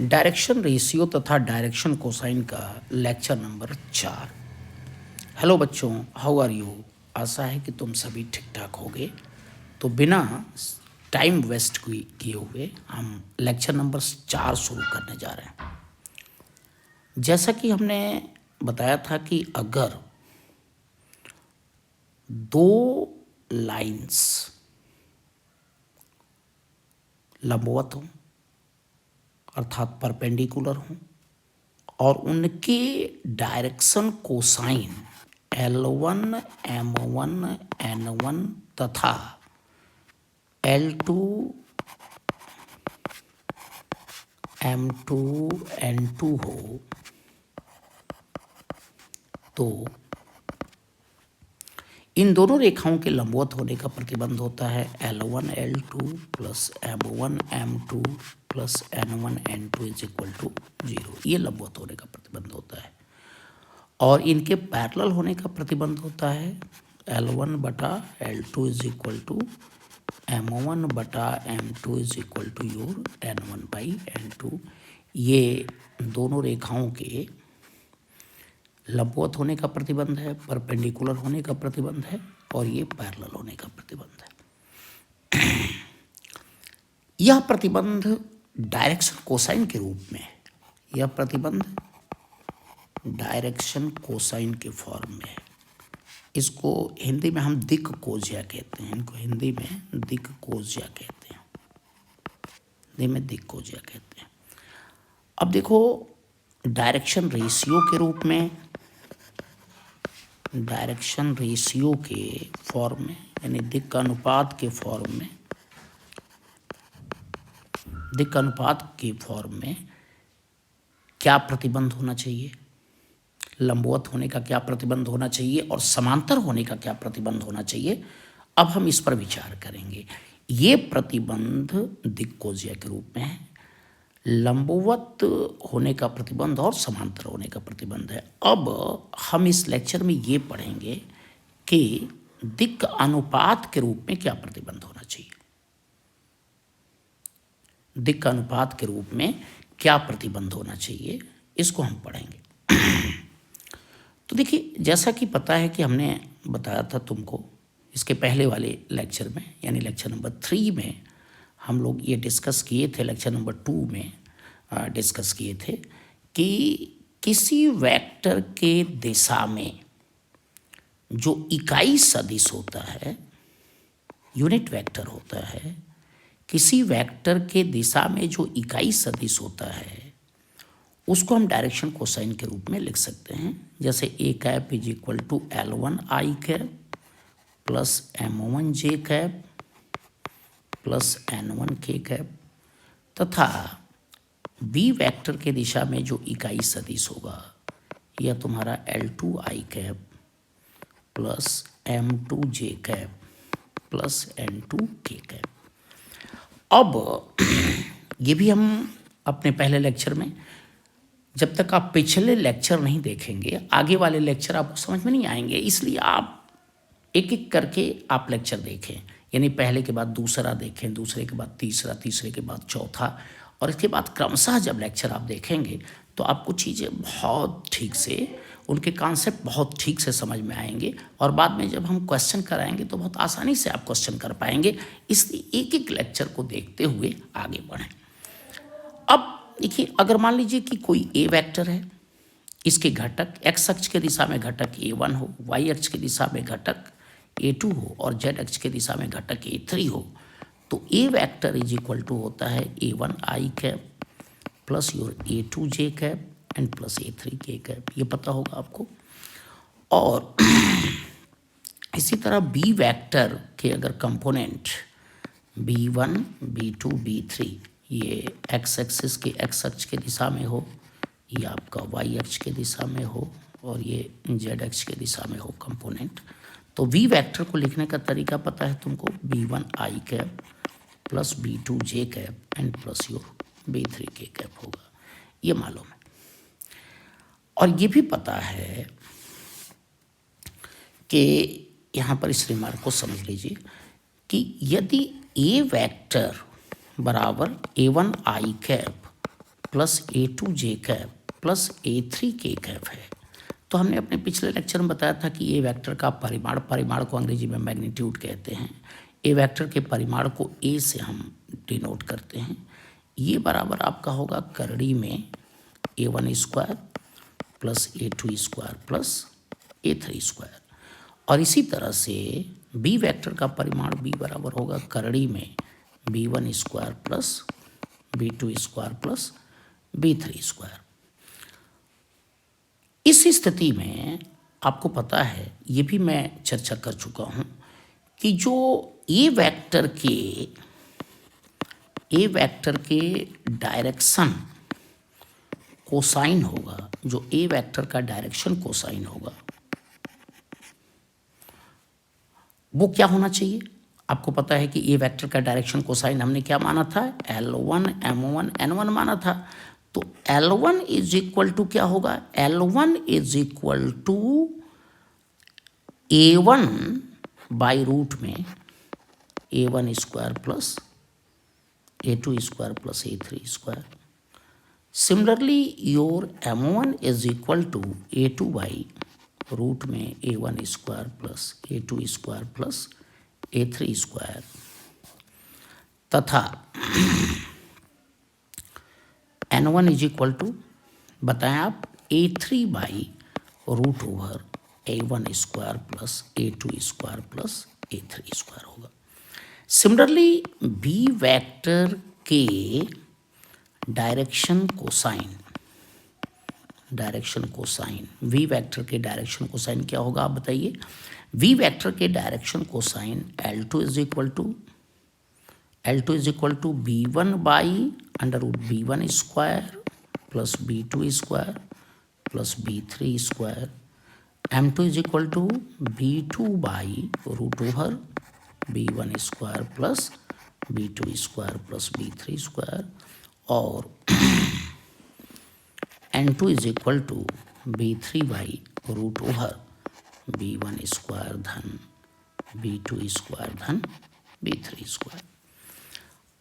Direction ratio तथा direction cosine का lecture number 4। Hello बच्चों, हाउ आर यू। आशा है कि तुम सभी ठीक ठाक होगे। तो बिना टाइम वेस्ट किए हुए हम लेक्चर नंबर 4 शुरू करने जा रहे हैं। जैसा कि हमने बताया था कि अगर दो लाइंस लंबवत हों अर्थात परपेंडिकुलर हों और उनके direction cosine L1, M1, N1 तथा L2, M2, N2 हो, तो इन दोनों रेखाओं के लंबवत होने का प्रतिबंध होता है L1, L2 plus M1, M2 plus N1, N2 is equal to 0। ये लंबवत होने का प्रतिबंध होता है। और इनके पैरेलल होने का प्रतिबंध होता है L1 बटा L2 is equal to M1 बटा M2 is equal to your N1 by N2। ये दोनों रेखाओं के लंबवत होने का प्रतिबंध है, परपेंडिकुलर होने का प्रतिबंध है और ये पैरेलल होने का प्रतिबंध है। यह प्रतिबंध डायरेक्शन कोसाइन के रूप में, यह प्रतिबंध डायरेक्शन कोसाइन के फॉर्म में है। इसको हिंदी में हम दिक् कोज्या कहते हैं, इनको हिंदी में दिक् कोज्या कहते हैं, हिंदी में दिक् कोज्या कहते हैं। अब देखो, डायरेक्शन रेशियो के रूप में, डायरेक्शन रेशियो के फॉर्म में यानी दिक् अनुपात के फॉर्म में, दिक् अनुपात के फॉर्म में क्या प्रतिबंध होना चाहिए, लंबवत होने का क्या प्रतिबंध होना चाहिए और समांतर होने का क्या प्रतिबंध होना चाहिए, अब हम इस पर विचार करेंगे। ये प्रतिबंध दिक् कोज्या के रूप में है, लंबवत होने का प्रतिबंध और समांतर होने का प्रतिबंध है। अब हम इस लेक्चर में ये पढ़ेंगे कि दिक् अनुपात के रूप में क्या प्रतिबंध होना चाहिए, दिक् अनुपात के रूप में क्या प्रतिबंध होना चाहिए, इसको हम पढ़ेंगे। तो देखिए, जैसा कि पता है कि हमने बताया था तुमको इसके पहले वाले लेक्चर में यानी लेक्चर नंबर 3 में हम लोग ये डिस्कस किए थे, लेक्चर नंबर 2 में डिस्कस किए थे कि किसी वेक्टर के दिशा में जो इकाई सदिश होता है, यूनिट वेक्टर होता है, किसी वेक्टर के दिशा में जो इकाई सदिश होता है उसको हम डायरेक्शन कोसाइन के रूप में लिख सकते हैं। जैसे A cap is equal to L1 I cap plus M1 J cap plus N1 K cap तथा बी वेक्टर के दिशा में जो इकाई सदिश होगा यह तुम्हारा L2 आई कैप प्लस M2 जे कैप प्लस N2 के कैप। अब ये भी हम अपने पहले लेक्चर में, जब तक आप पिछले लेक्चर नहीं देखेंगे आगे वाले लेक्चर आपको समझ में नहीं आएंगे, इसलिए आप एक एक करके आप लेक्चर देखें, यानी पहले के बाद दूसरा देखें, दूसरे के बाद तीसरा, तीसरे के बाद चौथा, और इसके बाद क्रमशः जब लेक्चर आप देखेंगे तो आपको चीज़ें बहुत ठीक से, उनके कॉन्सेप्ट बहुत ठीक से समझ में आएंगे और बाद में जब हम क्वेश्चन कराएंगे तो बहुत आसानी से आप क्वेश्चन कर पाएंगे। इसलिए एक एक लेक्चर को देखते हुए आगे बढ़ें। अब देखिए, अगर मान लीजिए कि कोई ए वेक्टर है, इसके घटक एक्स अक्ष के दिशा में घटक A1 हो, वाई अक्ष की दिशा में घटक A2 हो और जेड अक्ष के दिशा में घटक A3 हो, तो ए वेक्टर इज इक्वल टू होता है A1 I cap plus your A2 J cap and plus A3 के कैप, ये पता होगा आपको। और इसी तरह बी वेक्टर के अगर कंपोनेंट B1, B2, B3 ये एक्स एक्सिस के एक्स अक्ष के दिशा में हो, ये आपका वाई अक्ष के दिशा में हो और ये जेड अक्ष के दिशा में हो कंपोनेंट, तो वी वेक्टर को लिखने का तरीका पता है तुमको, B1 I cap plus B2 J cap and plus your B3 के कैप होगा, ये मालूम है। और ये भी पता है कि यहाँ पर इस रिमार्क को समझ लीजिए कि यदि ए वेक्टर बराबर A1 आई cap plus A2j plus A3k है। तो हमने अपने पिछले लेक्चर में बताया था कि ए वेक्टर का परिमाण को अंग्रेजी में मैग्नीट्यूड कहते हैं। ए वेक्टर के परिमाण को ए से हम डिनोट करते हैं। ये बराबर आपका होगा करड़ी में A1² plus A2² plus A3²। और इसी तरह से बी वेक्टर का परिमाण बी बराबर होगा करड़ी में B1² plus B2² plus B3²। इस स्थिति में आपको पता है, ये भी मैं चर्चा कर चुका हूँ कि जो ए वेक्टर के डायरेक्शन कोसाइन होगा, जो ए वेक्टर का डायरेक्शन कोसाइन होगा वो क्या होना चाहिए। आपको पता है कि ए वेक्टर का डायरेक्शन कोसाइन हमने क्या माना था, L1 M1 N1 माना था। तो L1 इज इक्वल टू क्या होगा, L1 is equal to A1 by root में A1² plus A2² plus A3²। Similarly your M1 is equal to A2 by root में A1² plus A2² plus A3²। तथा N1 is equal to बताएं आप A3 by root over A1² plus A2² plus A3² होगा। Similarly B vector के direction cosine V vector के direction cosine क्या होगा आप बताइए। वी वेक्टर के direction cosine L2 is equal to B1 by under root B1² plus B2² plus B3²। M2 is equal to B2 by root over B1² plus B2² plus B3²। और N2 is equal to B3 by root over B1² धन B2² धन B3²।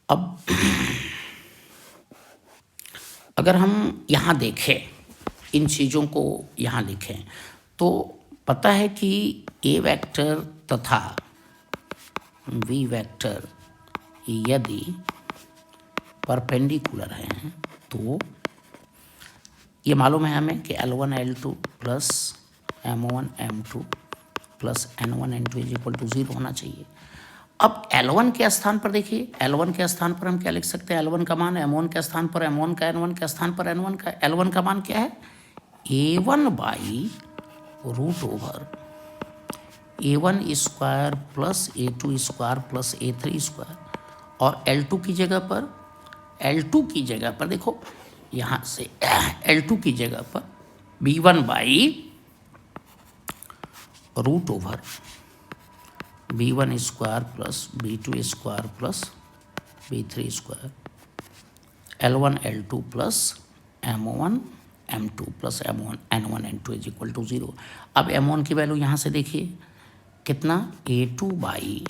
अब अगर हम यहाँ देखें, इन चीज़ों को यहाँ लिखें तो पता है कि ए वेक्टर तथा वी वेक्टर यदि परपेंडिकुलर हैं तो ये मालूम है हमें कि L1 L2 plus M1 M2 plus N1 N2 is equal to 0 होना चाहिए। अब L1 के स्थान पर देखिए, L1 के स्थान पर हम क्या लिख सकते हैं, L1 का मान M1 के स्थान पर M1 का, N1 के स्थान पर N1 का। L1 का मान क्या है, A1 by root over A1² plus A2² plus A3²। और L2 की जगह पर देखो, यहाँ से L2 की जगह पर B1 by root over B1² plus B2² plus B3²। L1 L2 plus M1 M2 plus N1 N2 is equal to 0। अब M1 की वैल्यू यहाँ से देखिए कितना, A2 बाई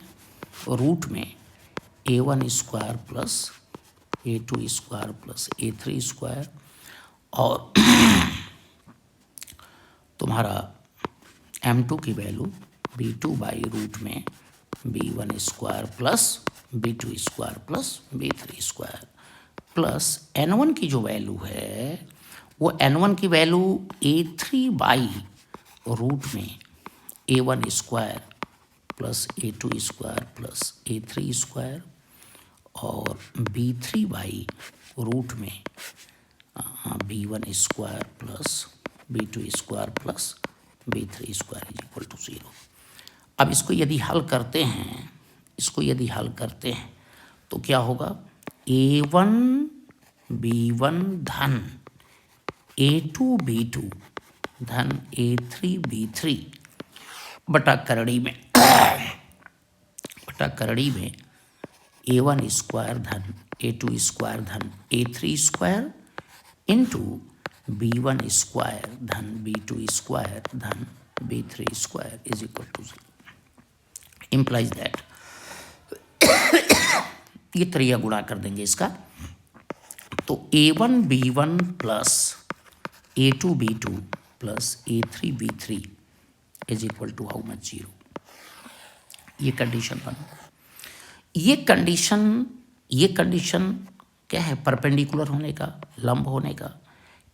रूट में A1² plus A2² plus A3²। और तुम्हारा M2 की वैल्यू B2 बाई रूट में B1² plus B2² plus B3² plus N1 की जो वैल्यू है वो N1 की वैल्यू A3 बाई रूट में A1² plus A2² plus A3² और B3 बाई रूट में B1² plus B2² plus B3² is equal to 0। अब इसको यदि हल करते हैं तो क्या होगा, A1 B1 धन A2 B2 धन A3 B3 बटा करड़ी में A1² धन A2² धन A3² इंटू B1² धन B2² धन B3² is equal to 0। Implies that ये त्रिया गुणा कर देंगे इसका, तो A1B1 plus A2B2 plus A3B3 is equal to how much 0। ये कंडीशन बना। ये कंडीशन क्या है? परपेंडिकुलर होने का, लंब होने का।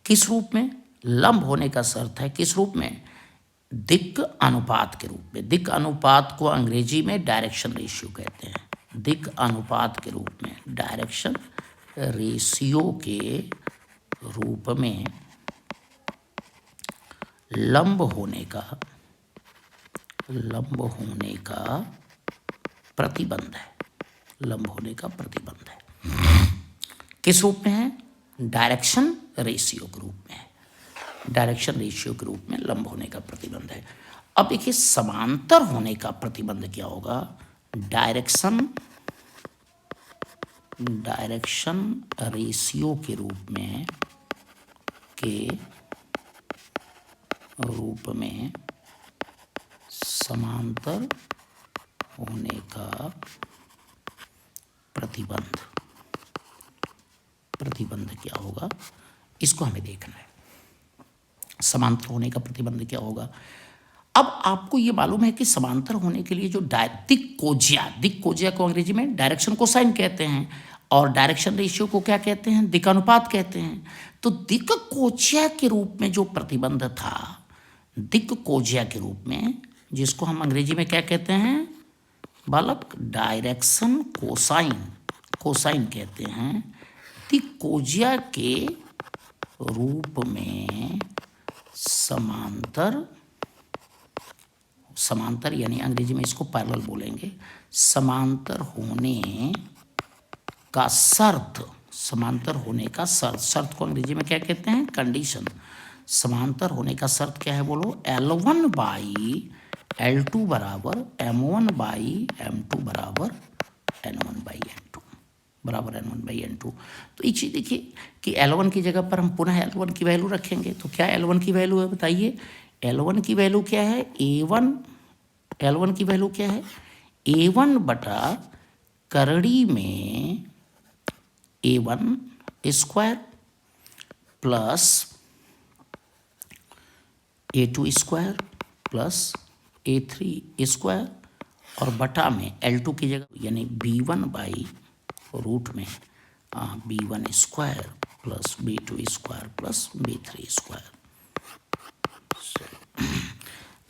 किस रूप में? लंब होने का शर्त है। किस रूप में? दिक् अनुपात के रूप में। दिक् अनुपात को अंग्रेजी में डायरेक्शन रेशियो कहते हैं। दिक् अनुपात के रूप में, डायरेक्शन रेशियो के रूप में लंब होने का प्रतिबंध है। लंब होने का प्रतिबंध है। किस रूप में है? डायरेक्शन रेशियो के रूप में है। डायरेक्शन रेशियो के रूप में लंब होने का प्रतिबंध है। अब देखिए समांतर होने का प्रतिबंध क्या होगा? डायरेक्शन रेशियो के रूप में समांतर होने का प्रतिबंध क्या होगा? इसको हमें देखना है। समांतर होने का प्रतिबंध क्या होगा? अब आपको ये मालूम है कि समांतर होने के लिए जो दिक् कोजिया को अंग्रेजी में डायरेक्शन कोसाइन कहते हैं, और डायरेक्शन रेशियो को क्या कहते हैं? दिक्कानुपात कहते हैं। तो दिक् कोजिया के रूप में जो प्रतिबंध था, दिक् कोजिया के रूप में, जिसको हम अंग्रेजी में क्या कहते हैं बालक? डायरेक्शन कोसाइन कहते हैं। दिक् कोजिया के रूप में समांतर यानी अंग्रेजी में इसको पैरेलल बोलेंगे। समांतर होने का शर्त, शर्त को अंग्रेजी में क्या कहते हैं? कंडीशन। समांतर होने का शर्त क्या है बोलो? L1/L2 बराबर M1/M2 बराबर N1/N2 बराबर N1/N2। तो एक चीज़ देखिए कि L1 की जगह पर हम पुनः L1 की वैल्यू रखेंगे। तो क्या L1 की वैल्यू है बताइए? L1 की वैल्यू क्या है? L1 की वैल्यू क्या है? A1 बटा करड़ी में A1 square plus A2 square plus A3 square, और बटा में L2 की जगह यानी B1/रूट में B1 square plus B2 square plus B3 square.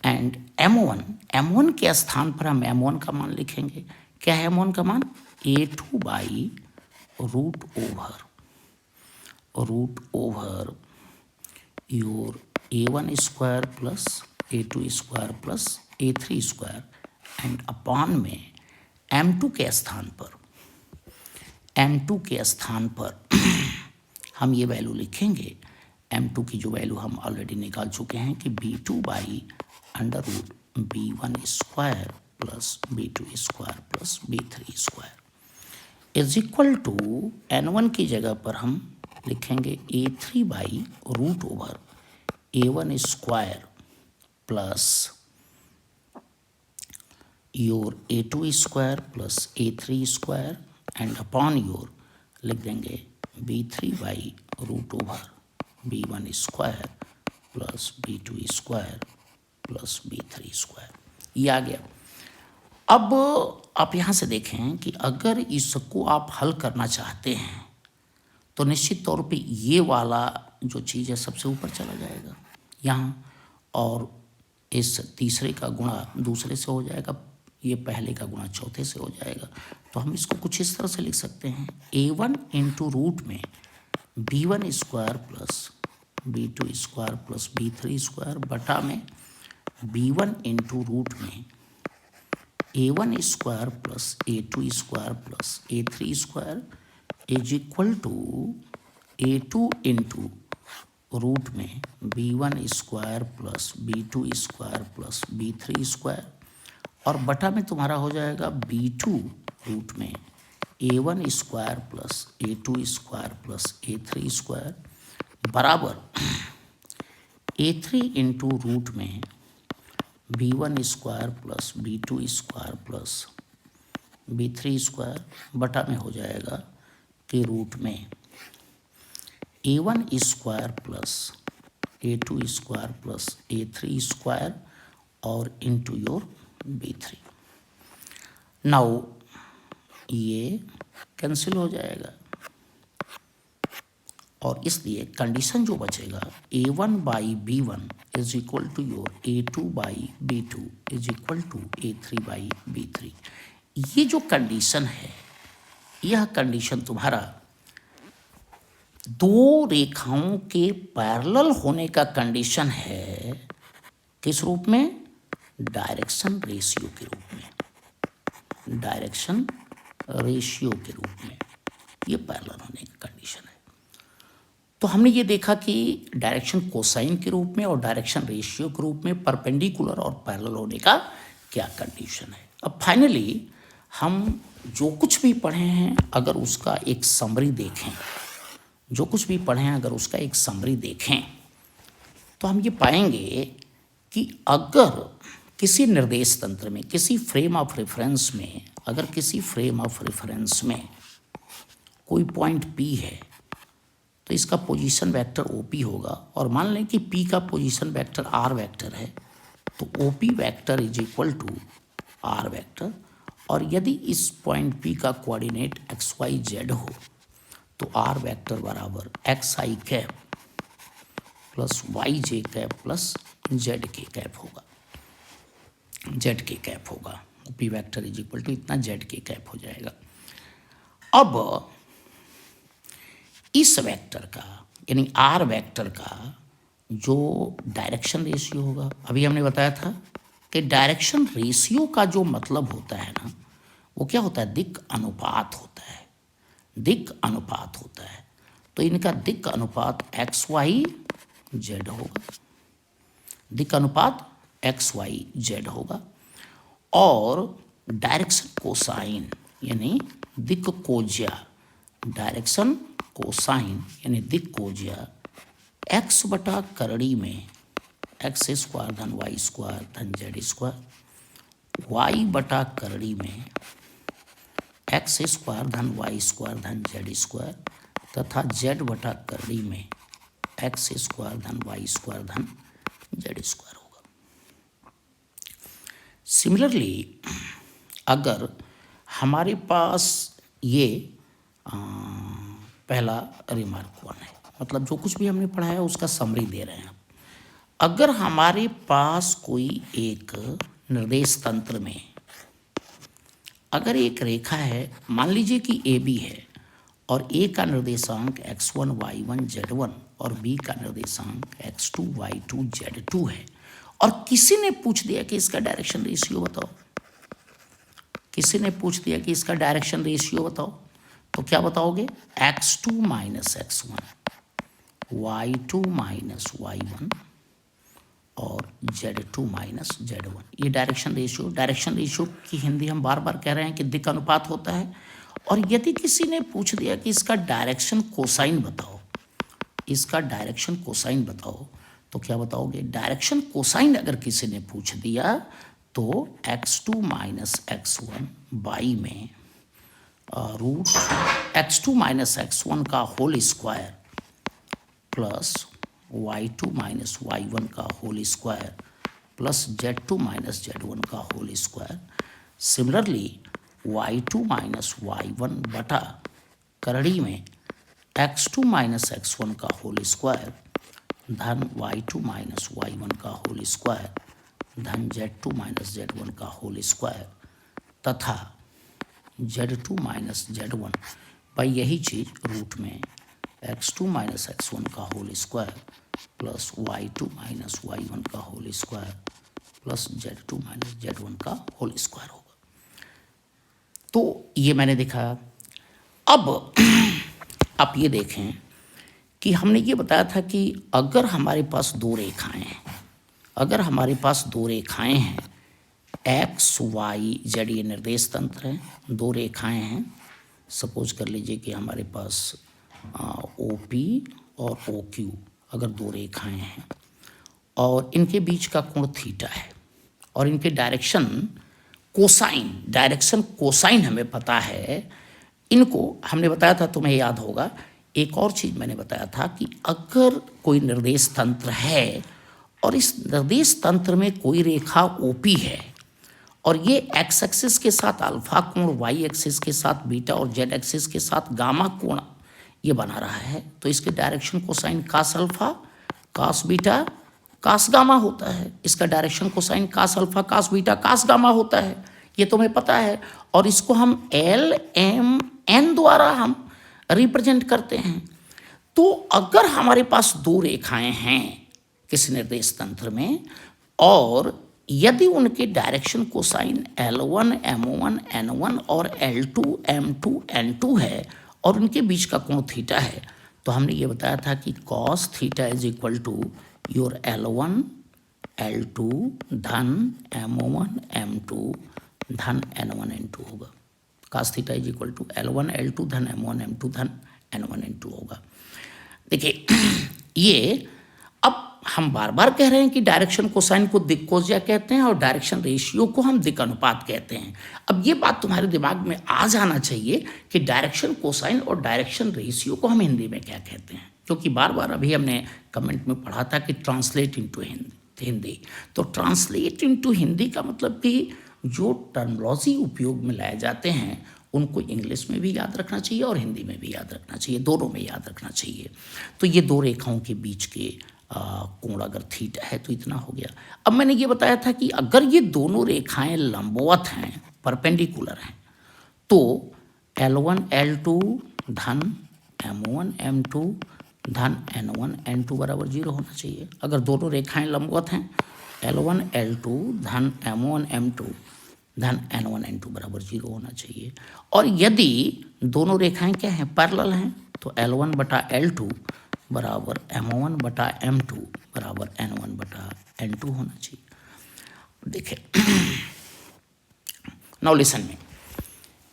And M1 के स्थान पर हम M1 का मान लिखेंगे। क्या है M1 का मान? Root over your A1 square plus A2 square plus A3 square, and upon में M2 के स्थान पर हम ये वैल्यू लिखेंगे। M2 की जो वैल्यू हम ऑलरेडी निकाल चुके हैं कि under root B1 square plus B2 square plus B3 square is equal to N1 की जगह पर हम लिखेंगे root over A1 square plus your A2 square plus A3 square, and upon your लिख देंगे root over B1 square plus B2 square plus B3 square. ये आ गया। अब आप यहाँ से देखें कि अगर इसको आप हल करना चाहते हैं तो निश्चित तौर पे ये वाला जो चीज़ है सबसे ऊपर चला जाएगा यहाँ, और इस तीसरे का गुणा दूसरे से हो जाएगा, ये पहले का गुणा चौथे से हो जाएगा। तो हम इसको कुछ इस तरह से लिख सकते हैं A1 इंटू रूट में B1 square plus B2 square plus B3 square बटा में B1 इंटू रूट में A1 square plus A2 square plus A3 square is equal to A2 into root में B1 square plus B2 square plus B3 square, और बटा में तुम्हारा हो जाएगा B2 रूट में A1 square plus A2 square plus A3 square बराबर A3 into root में B1 square plus B2 square plus B3 square बटा में हो जाएगा कि रूट में A1 square plus A2 square plus A3 square और इंटू योर B3। नाउ ये कैंसिल हो जाएगा और इसलिए कंडीशन जो बचेगा A1 by B1 is equal to your A2 by B2 is equal to A3 by B3। ये जो कंडीशन है, यह कंडीशन तुम्हारा दो रेखाओं के पैरेलल होने का कंडीशन है। किस रूप में? डायरेक्शन रेशियो के रूप में, डायरेक्शन रेशियो के रूप में ये पैरेलल होने का कंडीशन है। तो हमने ये देखा कि डायरेक्शन कोसाइन के रूप में और डायरेक्शन रेशियो के रूप में परपेंडिकुलर और पैरेलल होने का क्या कंडीशन है। अब फाइनली हम जो कुछ भी पढ़े हैं अगर उसका एक समरी देखें, जो कुछ भी पढ़े हैं अगर उसका एक समरी देखें तो हम ये पाएंगे कि अगर किसी निर्देश तंत्र में, किसी फ्रेम ऑफ रेफरेंस में, अगर किसी फ्रेम ऑफ रेफरेंस में कोई पॉइंट P है तो इसका पोजीशन वेक्टर OP होगा। और मान लें कि P का पोजीशन वेक्टर R वेक्टर है तो OP vector is equal to R vector. और यदि इस पॉइंट P का कोऑर्डिनेट XYZ हो तो R वेक्टर बराबर XI cap plus YJ cap plus ZK cap होगा, ZK कैप होगा। OP vector is equal to इतना ZK कैप हो जाएगा। अब इस वेक्टर का यानी R वेक्टर का जो डायरेक्शन रेशियो होगा, अभी हमने बताया था कि डायरेक्शन रेशियो का जो मतलब होता है ना, वो क्या होता है? दिक् अनुपात होता है, दिक् अनुपात होता है। तो इनका दिक् अनुपात XYZ होगा, दिक् अनुपात XYZ होगा। और डायरेक्शन कोसाइन यानी दिक् कोज्या, डायरेक्शन कोसाइन यानी दिक् कोज्या x बटा करड़ी में x स्क्वायर धन y स्क्वायर धन z स्क्वायर, y बटा करड़ी में x स्क्वायर धन y स्क्वायर धन z स्क्वायर तथा z बटा करड़ी में x स्क्वायर धन y स्क्वायर धन z स्क्वायर होगा। सिमिलरली अगर हमारे पास ये पहला रिमार्क 1 है, मतलब जो कुछ भी हमने पढ़ा है उसका समरी दे रहे हैं। अगर हमारे पास कोई एक निर्देश तंत्र में अगर एक रेखा है, मान लीजिए कि AB है और A का निर्देशांक x1 y1 z1 और B का निर्देशांक x2 y2 z2 है और किसी ने पूछ दिया कि इसका डायरेक्शन रेशियो बताओ, किसी ने पूछ दिया कि इसका डायरेक्शन रेशियो बताओ, तो क्या बताओगे? x2 minus x1, y2 minus y1 और z2 माइनस z1। ये डायरेक्शन रेशियो, डायरेक्शन रेशियो की हिंदी हम बार बार कह रहे हैं कि दिक् अनुपात होता है। और यदि किसी ने पूछ दिया कि इसका डायरेक्शन कोसाइन बताओ, इसका डायरेक्शन कोसाइन बताओ, तो क्या बताओगे? डायरेक्शन कोसाइन अगर किसी ने पूछ दिया तो x2 माइनस x1 बाई में रूट x2 माइनस x1 का whole square plus y2 minus y1 का whole square plus z2 minus z1 का whole square. Similarly y2 minus y1 बटा करड़ी में x2 माइनस x1 का होल स्क्वायर धन y2 minus y1 का whole square धन z2 minus z1 का whole square तथा z2 माइनस z1 बाई यही चीज़ रूट में x2 माइनस x1 का whole square plus y2 minus y1 का whole square plus z2 minus z1 का होल स्क्वायर होगा। तो ये मैंने देखा। अब आप ये देखें कि हमने ये बताया था कि अगर हमारे पास दो रेखाएं हैं, अगर हमारे पास दो रेखाएं हैं एक्स वाई जेड, ये निर्देश तंत्र हैं, दो रेखाएं हैं। सपोज कर लीजिए कि हमारे पास OP और OQ अगर दो रेखाएं हैं और इनके बीच का कोण थीटा है और इनके डायरेक्शन कोसाइन, डायरेक्शन कोसाइन हमें पता है। इनको हमने बताया था, तुम्हें याद होगा, एक और चीज़ मैंने बताया था कि अगर कोई निर्देश तंत्र है और इस निर्देश तंत्र में कोई रेखा ओपी है और ये एक्स एक्सिस के साथ अल्फा कोण, वाई एक्सिस के साथ बीटा और जेड एक्सिस के साथ गामा कोण ये बना रहा है, तो इसके direction cosine cos alpha cos beta cos gamma होता है। इसका direction cosine cos alpha cos beta cos gamma होता है, ये तुम्हें पता है। और इसको हम एल एम एन द्वारा हम रिप्रेजेंट करते हैं। तो अगर हमारे पास दो रेखाएं हैं किसी निर्देश तंत्र में और यदि उनके direction cosine L1 M1 N1 और L2 M2 N2 है और उनके बीच का कोण थीटा है, तो हमने ये बताया था कि cos theta is equal to your L1 L2 धन M1 M2 धन N1 N2 होगा। cos theta is equal to L1 L2 धन M1 M2 धन N1 N2 होगा। देखिए ये अब हम बार बार कह रहे हैं कि डायरेक्शन कोसाइन को दिक्कोजिया कहते हैं और डायरेक्शन रेशियो को हम दिक् अनुपात कहते हैं। अब ये बात तुम्हारे दिमाग में आ जाना चाहिए कि डायरेक्शन कोसाइन और डायरेक्शन रेशियो को हम हिंदी में क्या कहते हैं, क्योंकि बार बार अभी हमने कमेंट में पढ़ा था कि ट्रांसलेट इनटू हिंदी। तो ट्रांसलेट इनटू हिंदी का मतलब कि जो टर्मिनोलॉजी उपयोग में लाए जाते हैं उनको इंग्लिश में भी याद रखना चाहिए और हिंदी में भी याद रखना चाहिए, दोनों में याद रखना चाहिए। तो ये दो रेखाओं के बीच के कोण अगर थीटा है तो इतना हो गया। अब मैंने ये बताया था कि अगर ये दोनों रेखाएं लंबवत हैं, परपेंडिकुलर हैं, तो L1 L2 धन M1 M2 धन N1 N2 बराबर 0 होना चाहिए। अगर दोनों रेखाएं लंबवत हैं L1 L2 धन M1 M2 धन N1 N2 बराबर 0 होना चाहिए। और यदि दोनों रेखाएं क्या हैं, पैरेलल हैं, तो L1 बटा L2 बराबर M1 बटा M2 बराबर N1 बटा N2 होना चाहिए। देखिए नाउ लिसन में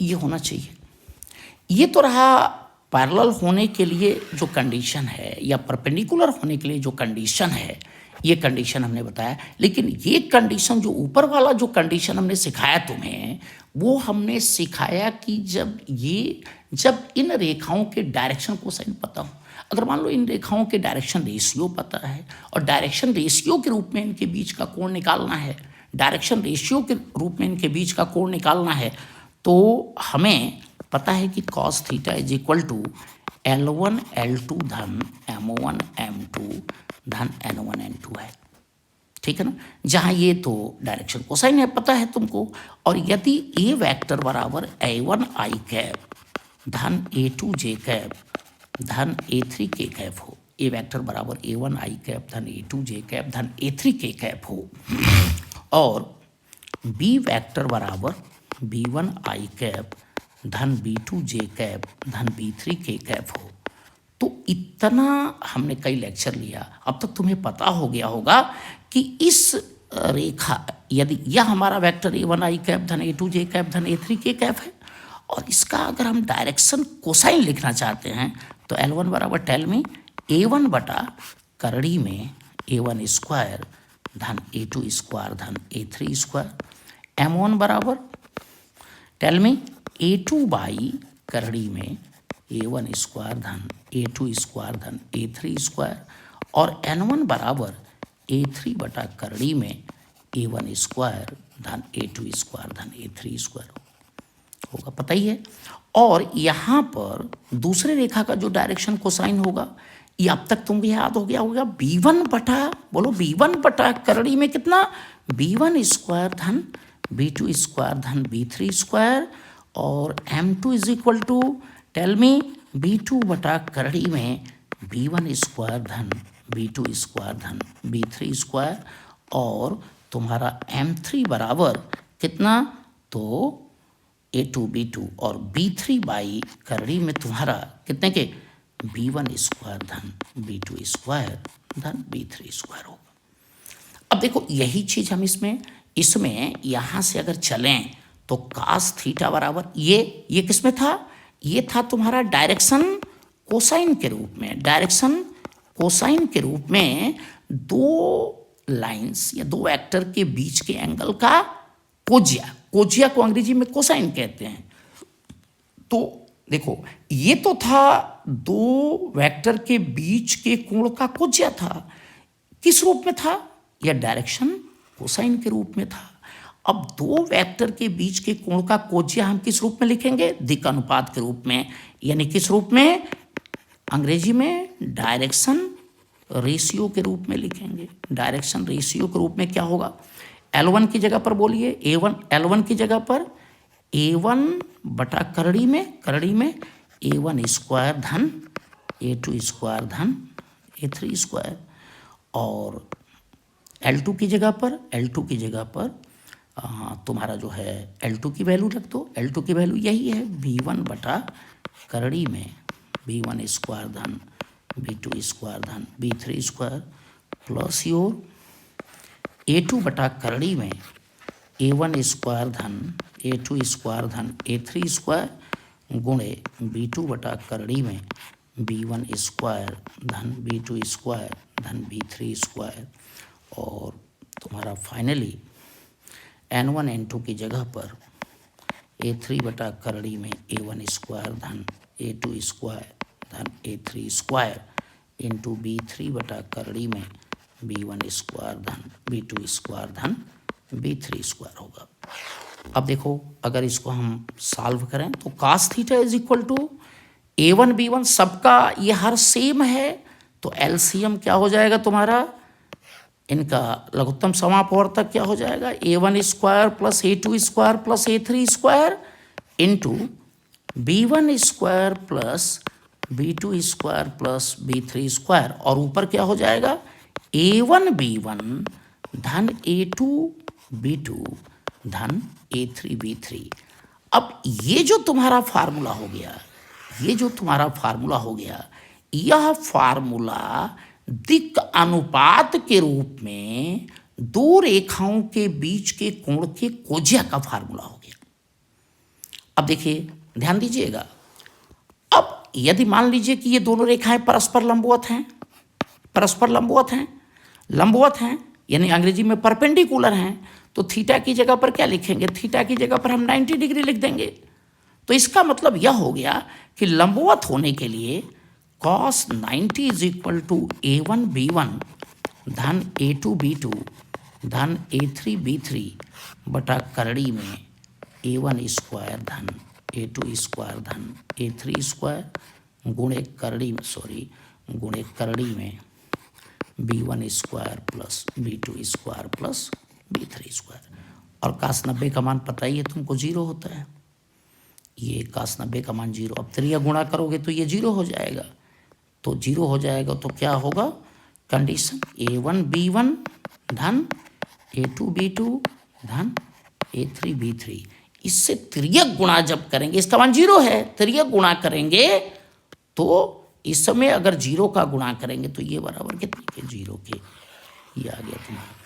ये होना चाहिए। ये तो रहा पैरेलल होने के लिए जो कंडीशन है या परपेंडिकुलर होने के लिए जो कंडीशन है, ये कंडीशन हमने बताया। लेकिन ये कंडीशन जो ऊपर वाला जो कंडीशन हमने सिखाया तुम्हें, वो हमने सिखाया कि जब इन रेखाओं के डायरेक्शन कोसाइन पता हो। अगर मान लो इन रेखाओं के डायरेक्शन रेशियो पता है और डायरेक्शन रेशियो के रूप में इनके बीच का कोण निकालना है, डायरेक्शन रेशियो के रूप में इनके बीच का कोण निकालना है, तो हमें पता है कि cos theta is equal to L1 L2 धन M1 M2 धन N1 N2 है, ठीक है ना। जहाँ ये तो डायरेक्शन कोसाइन है पता है तुमको। और यदि ए वेक्टर बराबर A1 I कैप धन A2 J कैप धन A3 K कैप हो, ए वेक्टर बराबर A1 I कैप धन A2 J कैप धन A3 K कैप हो, और बी वेक्टर बराबर B1 I कैप धन B2 J कैप धन B3 K कैप हो, तो इतना हमने कई लेक्चर लिया। अब तक तुम्हें पता हो गया होगा कि इस रेखा यदि यह हमारा वेक्टर A1 I कैप धन A2 J कैप धन A3 K कैप है और इसका अगर हम डायरेक्शन कोसाइन लिखना चाहते हैं तो L1 बराबर टेल में A1 बटा करड़ी में A1 स्क्वायर धन A2 स्क्वायर धन A3 स्क्वायर, M1 बराबर टेल में A2 बाई करड़ी में A1 स्क्वायर धन A2 स्क्वायर धन A3 स्क्वायर, और N1 बराबर A3 बटा करड़ी में A1 स्क्वायर धन A2 स्क्वायर धन A3 स्क्वायर होगा, पता ही है। और यहाँ पर दूसरे रेखा का जो डायरेक्शन कोसाइन होगा ये अब तक तुम भी याद हो गया होगा, B1 बटा बोलो B1 बटा करड़ी में कितना B1 स्क्वायर धन B2 स्क्वायर धन B3 स्क्वायर, और M2 is equal to tell me B2 बटा करड़ी में B1 स्क्वायर धन B2 स्क्वायर धन B3 स्क्वायर, और तुम्हारा M3 बराबर कितना तो A2 B2 और B3 बाई करड़ी में तुम्हारा कितने के B1 स्क्वायर धन B2 स्क्वायर धन B3 स्क्वायर होगा। अब देखो यही चीज़ हम इसमें यहाँ से अगर चलें तो cos थीटा बराबर ये किस में था, ये था तुम्हारा डायरेक्शन कोसाइन के रूप में। डायरेक्शन कोसाइन के रूप में दो लाइंस या दो वेक्टर के बीच के एंगल का कोजिया को अंग्रेजी में कोसाइन कहते हैं। तो देखो ये तो था दो वेक्टर के बीच के कोण का कोज्या था। किस रूप में था? यह डायरेक्शन कोसाइन के रूप में था। अब दो वेक्टर के बीच के कोण का कोज्या हम किस रूप में लिखेंगे? दिक् अनुपात के रूप में, यानी किस रूप में? अंग्रेजी में डायरेक्शन रेशियो के रूप में लिखेंगे। डायरेक्शन रेशियो के रूप में क्या होगा? L1 की जगह पर बोलिए A1, L1 की जगह पर A1 बटा करड़ी में A1 स्क्वायर धन A2 स्क्वायर धन A3 स्क्वायर, और L2 की जगह पर तुम्हारा जो है L2 की वैल्यू रख दो। L2 की वैल्यू यही है B1 बटा करड़ी में B1 स्क्वायर धन B2 स्क्वायर धन B3 square, plus your A2 बटा करड़ी में A1 स्क्वायर धन A2 स्क्वायर धन A3 स्क्वायर गुणे B2 बटा करड़ी में B1 स्क्वायर धन B2 स्क्वायर धन B3 स्क्वायर, और तुम्हारा फाइनली N1 N2 की जगह पर A3 बटा करड़ी में A1 स्क्वायर धन A2 स्क्वायर धन A3 स्क्वायर इंटू B3 बटा करड़ी में B1 स्क्वायर धन B2 स्क्वायर धन B3 स्क्वायर होगा। अब देखो, अगर इसको हम सॉल्व करें तो cos theta is equal to A1 B1 सबका ये हर सेम है, तो एलसीएम क्या हो जाएगा तुम्हारा? इनका लघुत्तम समापवर्तक क्या हो जाएगा? A1 square plus A2 square plus A3 square into B1 square plus B2 square plus B3 square, और ऊपर क्या हो जाएगा? A1 B1 धन A2 B2 धन A3 B3। अब ये जो तुम्हारा फार्मूला हो गया, यह फार्मूला दिक् अनुपात के रूप में दो रेखाओं के बीच के कोण के कोज्या का फार्मूला हो गया। अब देखिए, ध्यान दीजिएगा, अब यदि मान लीजिए कि ये दोनों रेखाएं परस्पर लंबवत हैं यानी अंग्रेजी में परपेंडिकुलर हैं, तो थीटा की जगह पर क्या लिखेंगे? थीटा की जगह पर हम 90 डिग्री लिख देंगे। तो इसका मतलब यह हो गया कि लंबवत होने के लिए cos 90 is equal to A1 B1 धन A2 B2 धन A3 B3 बटा करड़ी में A1 स्क्वायर धन A2 स्क्वायर धन A3 स्क्वायर गुणे करड़ी में B1 square plus B2 square plus B3 square. और cos 90 का मान पता ही है तुमको, 0 होता है। ये cos 90 का मान 0, अब त्रिया गुणा करोगे तो ये 0 हो जाएगा, तो 0 हो जाएगा तो क्या होगा? कंडीशन A1 B1 धन A2 B2 धन A3 B3, इससे त्रियक गुणा जब करेंगे, इसका मान 0 है, त्रियक गुणा करेंगे तो इस समय अगर 0 का गुणा करेंगे तो ये बराबर कितने के? 0 के। ये आ गया तुम्हारा